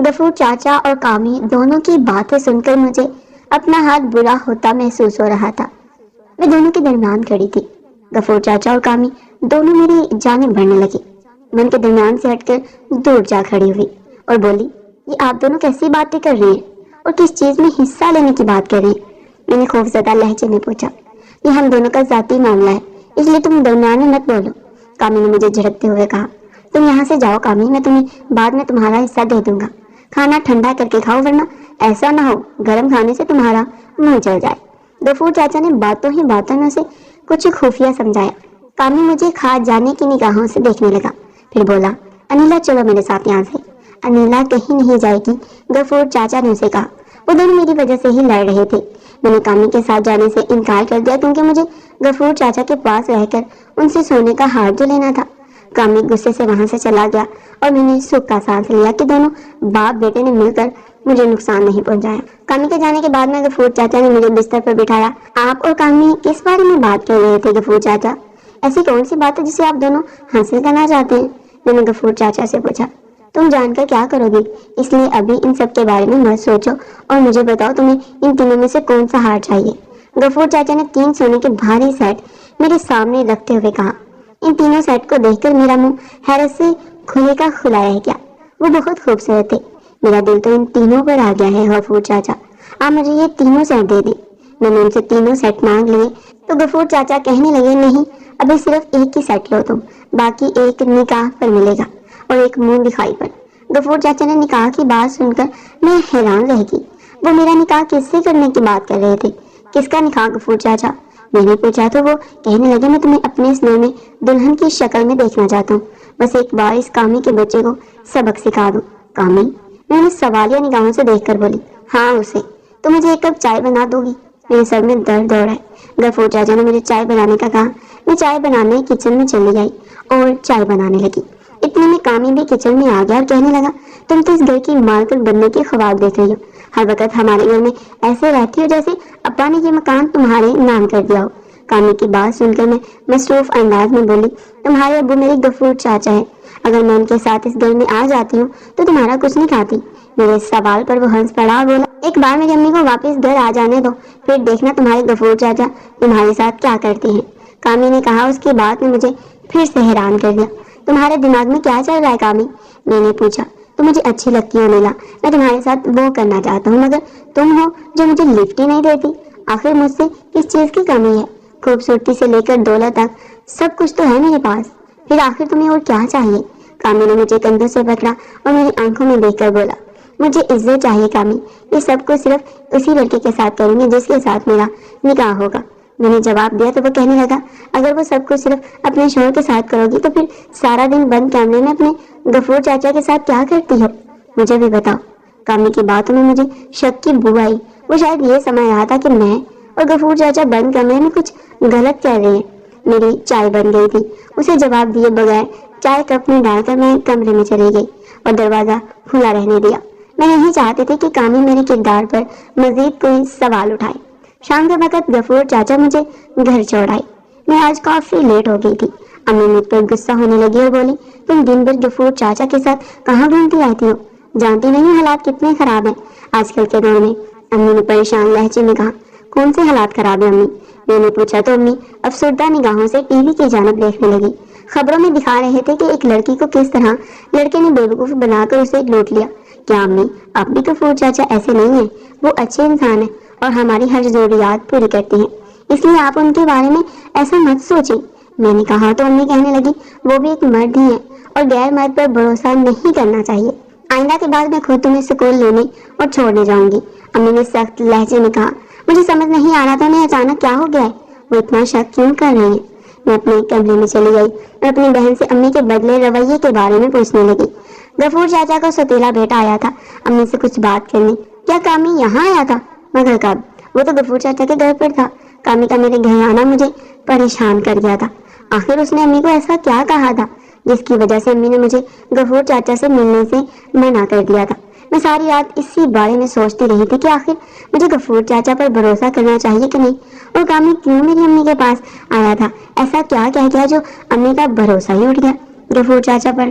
غفور چاچا اور کامی دونوں کی باتیں سن کر مجھے اپنا ہاتھ برا ہوتا محسوس ہو رہا تھا۔ میں دونوں کے درمیان کھڑی تھی۔ غفور چاچا اور کامی دونوں میری جانب بڑھنے لگے۔ میں ان کے درمیان سے ہٹ کر دور جا کھڑی ہوئی اور بولی، یہ آپ دونوں کیسی باتیں کر رہی ہیں اور کس چیز میں حصہ لینے کی بات کر رہی ہیں؟ میں نے خوفزدہ لہجے میں پوچھا۔ یہ ہم دونوں کا ذاتی معاملہ ہے، اس لیے تم درمیان میں مت بولو، کامی نے مجھے جھڑکتے ہوئے کہا۔ تم یہاں سے جاؤ کامی، میں تمہیں بعد میں تمہارا حصہ دے دوں گا۔ کھانا ٹھنڈا کر کے کھاؤ، ورنہ ایسا نہ ہو گرم کھانے سے تمہارا منہ جل جائے۔ غفور چاچا نے باتوں ہی باتوں میں سے کچھ خفیہ سمجھایا۔ کامی مجھے کھا جانے کی نگاہوں سے دیکھنے لگا، پھر بولا، انیلا چلو میرے ساتھ یہاں سے۔ انیلا کہیں نہیں جائے گی، غفور چاچا نے اسے کہا۔ وہ دونوں میری وجہ سے ہی لڑ رہے تھے۔ میں نے کامی کے ساتھ جانے سے انکار کر دیا کیونکہ مجھے غفور چاچا کے پاس رہ کر ان سے سونے کا ہار جو لینا تھا۔ کامی غصے سے وہاں سے چلا گیا اور میں نے سکھ کا سانس لیا کہ دونوں باپ بیٹے نے مل کر مجھے نقصان نہیں پہنچایا۔ کامی کے جانے کے بعد میں غفور چاچا نے مجھے بستر پر بٹھایا۔ آپ اور کامی کس بارے میں بات کر رہے تھے غفور چاچا؟ ایسی کون سی بات ہے جسے آپ دونوں حاصل کرنا چاہتے ہیں؟ میں نے غفور چاچا سے پوچھا۔ تم جان کر کیا کرو گی، اس لیے ابھی ان سب کے بارے میں مت سوچو اور مجھے بتاؤ تمہیں ان تینوں میں سے کون سا ہار چاہیے۔ غفور چاچا نے 3 سونے کے بھاری سیٹ میرے سامنے رکھتے ہوئے کہا۔ ان تینوں سیٹ کو دیکھ کر میرا منہ حیرت سے کھلے کا کھلا رہ گیا۔ وہ بہت خوبصورت تھے۔ میرا دل تو ان تینوں پر آ گیا ہے غفور چاچا، آپ مجھے یہ تینوں سیٹ دے دیں۔ میں نے ان سے تینوں سیٹ مانگ لیے تو غفور چاچا کہنے لگے، نہیں ابھی صرف ایک ہی سیٹ لو تم، باقی ایک نکاح پر ملے گا اور ایک منہ دکھائی پر۔ غفور چاچا نے نکاح کی بات سن کر میں حیران رہ گئی۔ وہ میرا نکاح کس سے کرنے کی بات کر رہے تھے؟ کس کا نکاح غفور چاچا؟ میں نے پوچھا تو وہ کہنے لگے، میں تمہیں اپنے سنے میں دلہن کی شکل میں دیکھنا چاہتا ہوں، بس ایک بار اس کامی کے بچے کو سبق سکھا دوں۔ کامی؟ میں نے سوالیہ نگاہوں سے دیکھ کر بولی، ہاں اسے۔ تو مجھے ایک کپ چائے بنا دو گی؟ میرے سر میں درد ہو رہا ہے۔ غفور چاچا نے مجھے چائے بنانے کا کہا۔ میں چائے بنانے کچن میں چلی گئی اور چائے بنانے لگی۔ اتنے میں کامی بھی کچن میں آ گیا اور کہنے لگا، تم تو اس گھر کی مالکن بننے کی خواب دیکھ رہی ہو، ہر وقت ہمارے گھر میں ایسے رہتی ہو جیسے ابا نے یہ مکان تمہارے نام کر دیا ہو۔ کامی کی بات سن کر میں مصروف انداز میں بولی، تمہارے ابو میرے غفور چاچا ہے، اگر میں ان کے ساتھ اس گھر میں آ جاتی ہوں تو تمہارا کچھ نہیں کھاتی۔ میرے اس سوال پر وہ ہنس پڑا اور بولا، ایک بار میری امی کو واپس گھر آ جانے دو، پھر دیکھنا تمہارے غفور چاچا تمہارے ساتھ کیا کرتی ہیں۔ کامی نے کہا۔ اس کی بات نے مجھے پھر سے حیران کر دیا۔ تمہارے دماغ میں کیا چل رہا ہے کامی؟ میں نے پوچھا۔ تو مجھے اچھی لگتی ہو نیلا، میں تمہارے ساتھ وہ کرنا چاہتا ہوں، مگر تم ہو جو مجھے لفٹ ہی نہیں دیتی۔ آخر مجھ سے کس چیز کی کمی ہے؟ خوبصورتی سے لے کر دولت تک سب کچھ تو ہے میرے پاس، پھر آخر تمہیں اور کیا چاہیے؟ کامی نے مجھے کندھوں سے پکڑا اور میری آنکھوں میں دیکھ کر بولا، مجھے عزت چاہیے کامی، یہ سب کچھ صرف اسی لڑکے کے ساتھ کروں گی جس کے ساتھ میرا نکاح ہوگا۔ میں نے جواب دیا تو وہ کہنے لگا، اگر وہ سب کچھ صرف اپنے شوہر کے ساتھ کرو گی تو پھر سارا دن بند کیمرے میں اپنے غفور چاچا کے ساتھ کیا کرتی ہو؟ مجھے بھی بتاؤ۔ کامی کی باتوں میں مجھے شک کی بو آئی۔ وہ شاید یہ سمجھ رہا تھا کہ میں اور غفور چاچا بند کمرے میں کچھ غلط کہہ رہے ہیں۔ میری چائے بن گئی تھی۔ اسے جواب دیے بغیر چائے کپ میں ڈال کر میں کمرے میں چلی گئی اور دروازہ کھلا رہنے دیا۔ میں نہیں چاہتی تھی کہ کامی میرے کردار پر مزید کوئی سوال اٹھائے۔ شام کے وقت غفور چاچا مجھے گھر چھوڑ آئے۔ میں آج کافی لیٹ ہو گئی تھی۔ امی مجھ پر غصہ ہونے لگی اور بولی، تم دن بھر غفور چاچا کے ساتھ کہاں گھومتی رہتی ہو؟ جانتی نہیں حالات کتنے خراب ہیں آج کل کے دور میں۔ امی نے پریشان لہجے میں کہا، کون سے حالات خراب ہیں امی؟ میں نے پوچھا تو امی افسردہ نگاہوں سے ٹی وی کی جانب دیکھنے لگی۔ خبروں میں دکھا رہے تھے کہ ایک لڑکی کو کس طرح لڑکے نے بیوقوف بنا کر اسے لوٹ لیا۔ کیا امی اب بھی غفور چاچا ایسے نہیں ہیں؟ وہ اچھے انسان ہیں اور ہماری ہر ضروریات پوری کرتے ہیں، اس لیے آپ ان کے بارے میں ایسا مت سوچیں۔ میں نے کہا تو امی کہنے لگی، وہ بھی ایک مرد ہی ہے اور غیر مرد پر بھروسہ نہیں کرنا چاہیے۔ آئندہ کے بعد میں خود تمہیں سکول لینے اور چھوڑنے جاؤں گی، امی نے سخت لہجے میں کہا۔ مجھے سمجھ نہیں آ رہا تھا انہیں اچانک کیا ہو گیا ہے، وہ اتنا شک کیوں کر رہے ہیں۔ میں اپنے کمرے میں چلی گئی اور اپنی بہن سے امی کے بدلے رویے کے بارے میں پوچھنے لگی۔ غفور چاچا کو سوتیلا بیٹا آیا تھا امی سے کچھ بات کرنے۔ کیا کامی یہاں آیا تھا؟ مگر کب؟ وہ تو غفور چاچا کے گھر پر تھا۔ کامی کا میرے گھر آنا مجھے پریشان کر گیا تھا۔ آخر اس نے امی کو ایسا کیا کہا تھا جس کی وجہ سے امی نے مجھے غفور چاچا سے ملنے سے منع کر دیا تھا؟ میں ساری رات اسی بارے میں سوچتی رہی تھی کہ آخر مجھے غفور چاچا پر بھروسہ کرنا چاہیے کہ نہیں، اور کامی کیوں میری امی کے پاس آیا تھا؟ ایسا کیا کہہ گیا جو امی کا بھروسہ ہی اٹھ گیا غفور چاچا پر؟